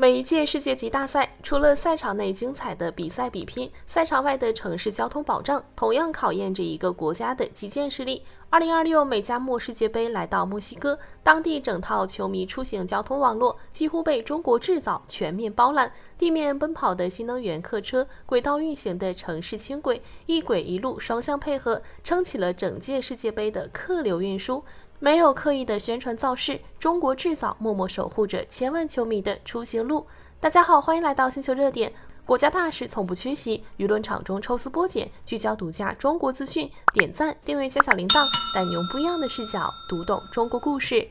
每一届世界级大赛，除了赛场内精彩的比赛比拼，赛场外的城市交通保障同样考验着一个国家的基建实力。2026美加墨世界杯来到墨西哥，当地整套球迷出行交通网络几乎被中国制造全面包揽，地面奔跑的新能源客车，轨道运行的城市轻轨，一轨一路双向配合，撑起了整届世界杯的客流运输。没有刻意的宣传造势，中国制造默默守护着千万球迷的出行路。大家好，欢迎来到星球热点，国家大事从不缺席，舆论场中抽丝剥茧，聚焦独家中国资讯，点赞、订阅加小铃铛，带你用不一样的视角读懂中国故事。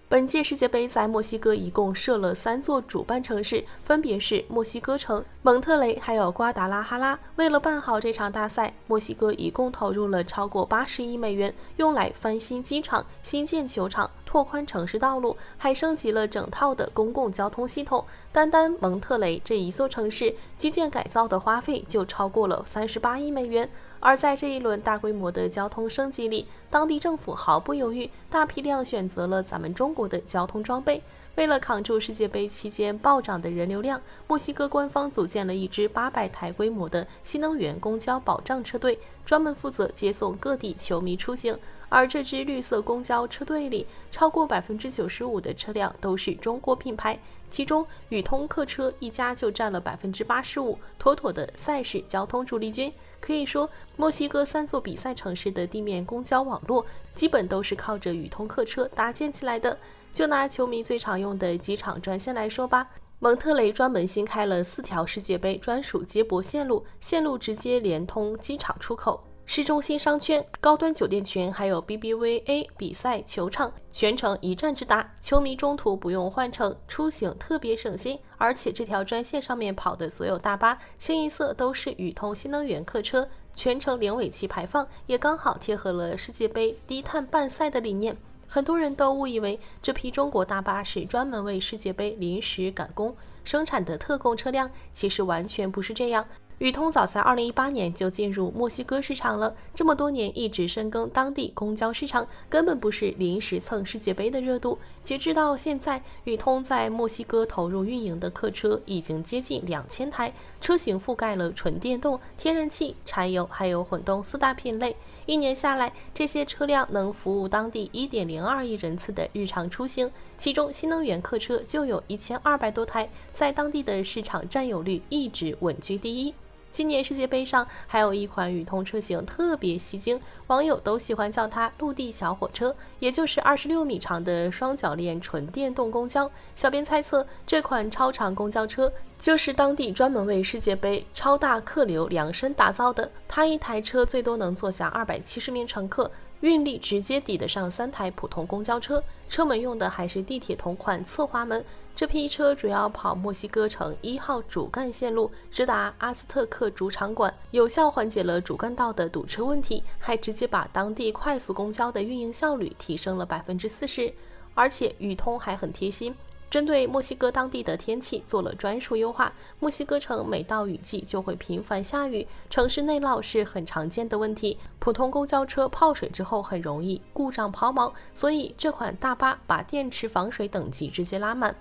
本届世界杯在墨西哥一共设了3座主办城市，分别是墨西哥城、蒙特雷还有瓜达拉哈拉。为了办好这场大赛，墨西哥一共投入了超过80亿美元，用来翻新机场、新建球场、拓宽城市道路，还升级了整套的公共交通系统。单单蒙特雷这一座城市，基建改造的花费就超过了38亿美元。而在这一轮大规模的交通升级里，当地政府毫不犹豫，大批量选择了咱们中国的交通装备。为了扛住世界杯期间暴涨的人流量，墨西哥官方组建了一支800台规模的新能源公交保障车队，专门负责接送各地球迷出行。而这支绿色公交车队里，超过95%的车辆都是中国品牌，其中宇通客车一家就占了85%，妥妥的赛事交通主力军。可以说，墨西哥3座比赛城市的地面公交网络基本都是靠着宇通客车搭建起来的。就拿球迷最常用的机场专线来说吧，蒙特雷专门新开了4条世界杯专属接驳线路，线路直接连通机场出口、市中心商圈、高端酒店群，还有 BBVA 比赛球场，全程一站直达，球迷中途不用换乘，出行特别省心。而且这条专线上面跑的所有大巴清一色都是宇通新能源客车，全程零尾气排放，也刚好贴合了世界杯低碳办赛的理念。很多人都误以为这批中国大巴是专门为世界杯临时赶工生产的特供车辆，其实完全不是这样。宇通早在2018年就进入墨西哥市场了，这么多年一直深耕当地公交市场，根本不是临时蹭世界杯的热度。截至到现在，宇通在墨西哥投入运营的客车已经接近2000台，车型覆盖了纯电动、天然气、柴油还有混动4大品类。一年下来，这些车辆能服务当地1.02亿人次的日常出行，其中新能源客车就有1200多台，在当地的市场占有率一直稳居第一。今年世界杯上还有一款宇通车型特别吸睛，网友都喜欢叫它陆地小火车，也就是26米长的双铰链纯电动公交。小编猜测，这款超长公交车就是当地专门为世界杯超大客流量身打造的。它一台车最多能坐下270名乘客，运力直接抵得上3台普通公交车，车门用的还是地铁同款侧滑门。这批车主要跑墨西哥城1号主干线路，直达阿兹特克主场馆，有效缓解了主干道的堵车问题，还直接把当地快速公交的运营效率提升了40%。而且宇通还很贴心，针对墨西哥当地的天气做了专属优化。墨西哥城每到雨季就会频繁下雨，城市内涝是很常见的问题，普通公交车泡水之后很容易故障抛锚，所以这款大巴把电池防水等级直接拉满，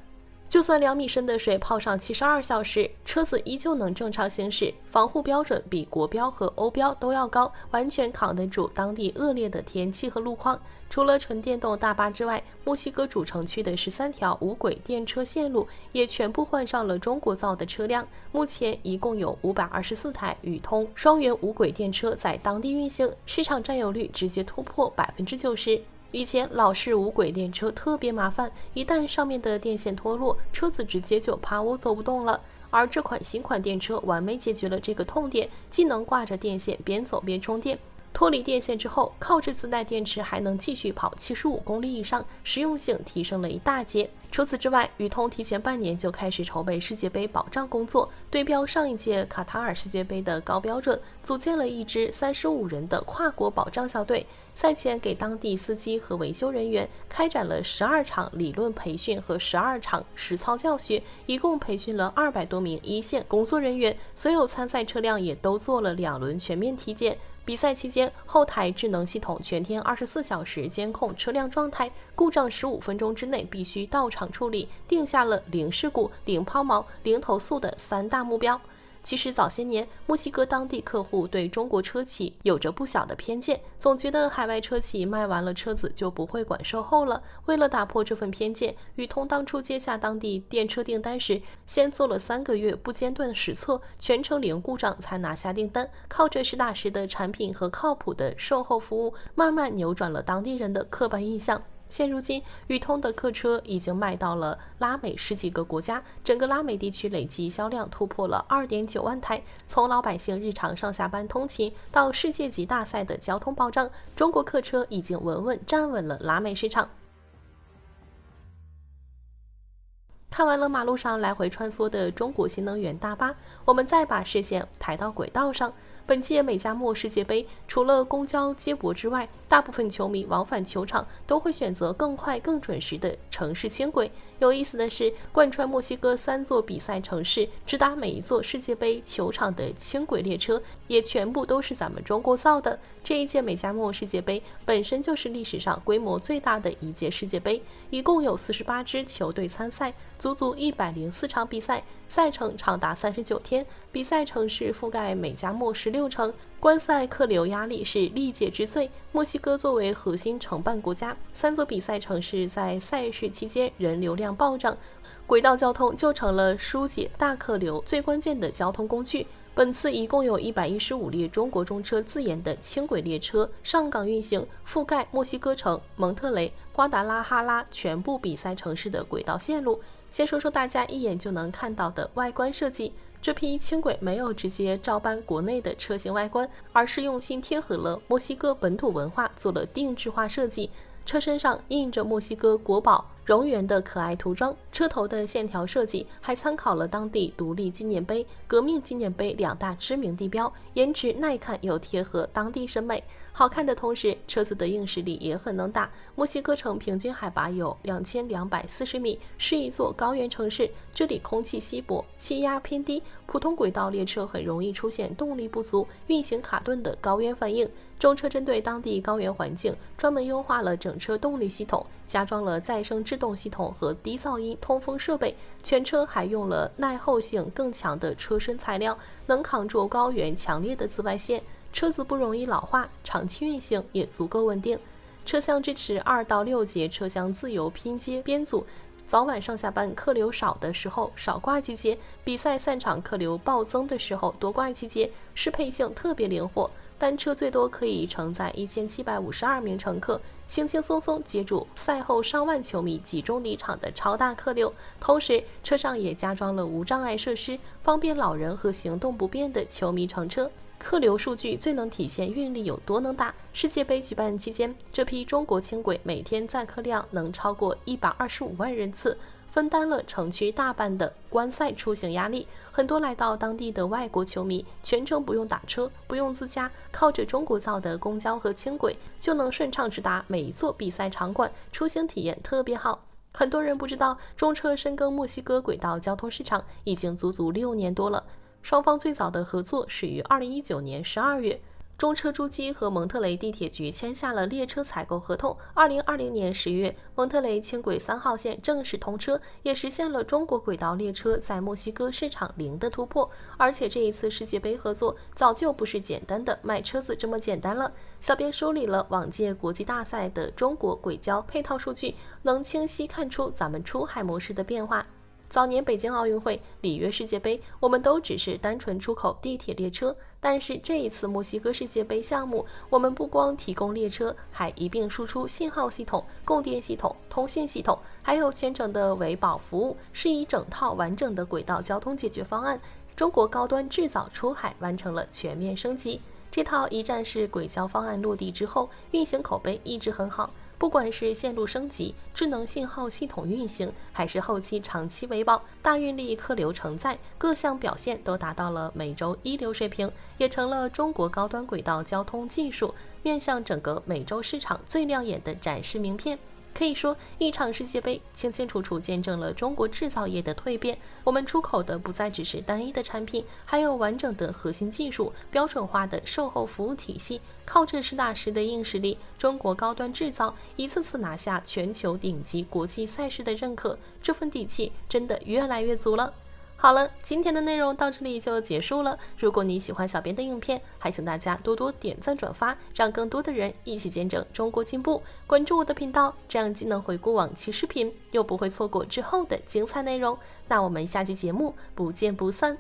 就算2米深的水泡上72小时，车子依旧能正常行驶，防护标准比国标和欧标都要高，完全扛得住当地恶劣的天气和路况。除了纯电动大巴之外，墨西哥主城区的13条无轨电车线路也全部换上了中国造的车辆。目前一共有524台宇通双元无轨电车在当地运行，市场占有率直接突破90%。以前老式无轨电车特别麻烦，一旦上面的电线脱落，车子直接就趴窝走不动了。而这款新款电车完美解决了这个痛点，既能挂着电线边走边充电，脱离电线之后，靠着自带电池还能继续跑75公里以上，实用性提升了一大截。除此之外，宇通提前半年就开始筹备世界杯保障工作，对标上一届卡塔尔世界杯的高标准，组建了一支35人的跨国保障小队。赛前给当地司机和维修人员开展了12场理论培训和12场实操教学，一共培训了200多名一线工作人员。所有参赛车辆也都做了2轮全面体检。比赛期间，后台智能系统全天24小时监控车辆状态，故障15分钟之内必须到场处理，定下了零事故、零抛锚、零投诉的3大目标。其实早些年，墨西哥当地客户对中国车企有着不小的偏见，总觉得海外车企卖完了车子就不会管售后了。为了打破这份偏见，宇通当初接下当地电车订单时，先做了3个月不间断的实测，全程零故障才拿下订单，靠着实打实的产品和靠谱的售后服务，慢慢扭转了当地人的刻板印象。现如今，宇通的客车已经卖到了拉美10几个国家，整个拉美地区累计销量突破了2.9万台。从老百姓日常上下班通勤到世界级大赛的交通保障，中国客车已经稳稳站稳了拉美市场。看完了马路上来回穿梭的中国新能源大巴，我们再把视线抬到轨道上。本届美加墨世界杯，除了公交接驳之外，大部分球迷往返球场都会选择更快更准时的城市轻轨。有意思的是，贯穿墨西哥3座比赛城市，直达每一座世界杯球场的轻轨列车，也全部都是咱们中国造的。这一届美加墨世界杯本身就是历史上规模最大的一届世界杯，一共有48支球队参赛，足足104场比赛，赛程长达39天，比赛城市覆盖美加墨16城。观赛客流压力是历届之最。墨西哥作为核心承办国家，3座比赛城市在赛事期间人流量暴涨，轨道交通就成了疏解大客流最关键的交通工具。本次一共有115列中国中车自研的轻轨列车上岗运行，覆盖墨西哥城、蒙特雷、瓜达拉哈拉全部比赛城市的轨道线路。先说说大家一眼就能看到的外观设计。这批轻轨没有直接照搬国内的车型外观，而是用心贴合了墨西哥本土文化，做了定制化设计。车身上印着墨西哥国宝蝾螈的可爱涂装，车头的线条设计还参考了当地独立纪念碑、革命纪念碑2大知名地标，颜值耐看又贴合当地审美。好看的同时，车子的硬实力也很能打。墨西哥城平均海拔有2240米，是一座高原城市，这里空气稀薄，气压偏低，普通轨道列车很容易出现动力不足、运行卡顿的高原反应。中车针对当地高原环境，专门优化了整车动力系统，加装了再生制动系统和低噪音通风设备，全车还用了耐候性更强的车身材料，能扛住高原强烈的紫外线。车子不容易老化，长期运行也足够稳定。车厢支持2到6节车厢自由拼接编组，早晚上下班客流少的时候少挂机节，比赛散场客流暴增的时候多挂机节，适配性特别灵活。单车最多可以承载1752名乘客，轻轻松松接住赛后上万球迷集中离场的超大客流。同时，车上也加装了无障碍设施，方便老人和行动不便的球迷乘车。客流数据最能体现运力有多能打。世界杯举办期间，这批中国轻轨每天载客量能超过125万人次，分担了城区大半的观赛出行压力。很多来到当地的外国球迷全程不用打车，不用自驾，靠着中国造的公交和轻轨就能顺畅直达每一座比赛场馆，出行体验特别好。很多人不知道，中车深耕墨西哥轨道交通市场已经足足6年多了。双方最早的合作始于2019年12月，中车珠玑和蒙特雷地铁局签下了列车采购合同。2020年10月，蒙特雷轻轨3号线正式通车，也实现了中国轨道列车在墨西哥市场零的突破。而且这一次世界杯合作早就不是简单的卖车子这么简单了。小编梳理了往届国际大赛的中国轨交配套数据，能清晰看出咱们出海模式的变化。早年北京奥运会、里约世界杯，我们都只是单纯出口地铁列车，但是这一次墨西哥世界杯项目，我们不光提供列车，还一并输出信号系统、供电系统、通信系统，还有全程的维保服务，是以整套完整的轨道交通解决方案，中国高端制造出海完成了全面升级。这套一站式轨交方案落地之后，运行口碑一直很好。不管是线路升级、智能信号系统运行，还是后期长期维保、大运力客流承载，各项表现都达到了美洲一流水平，也成了中国高端轨道交通技术面向整个美洲市场最亮眼的展示名片。可以说，一场世界杯清清楚楚见证了中国制造业的蜕变。我们出口的不再只是单一的产品，还有完整的核心技术、标准化的售后服务体系。靠着实打实的硬实力，中国高端制造一次次拿下全球顶级国际赛事的认可，这份底气真的越来越足了。好了，今天的内容到这里就结束了。如果你喜欢小编的影片，还请大家多多点赞转发，让更多的人一起见证中国进步。关注我的频道，这样既能回顾往期视频，又不会错过之后的精彩内容。那我们下期节目不见不散。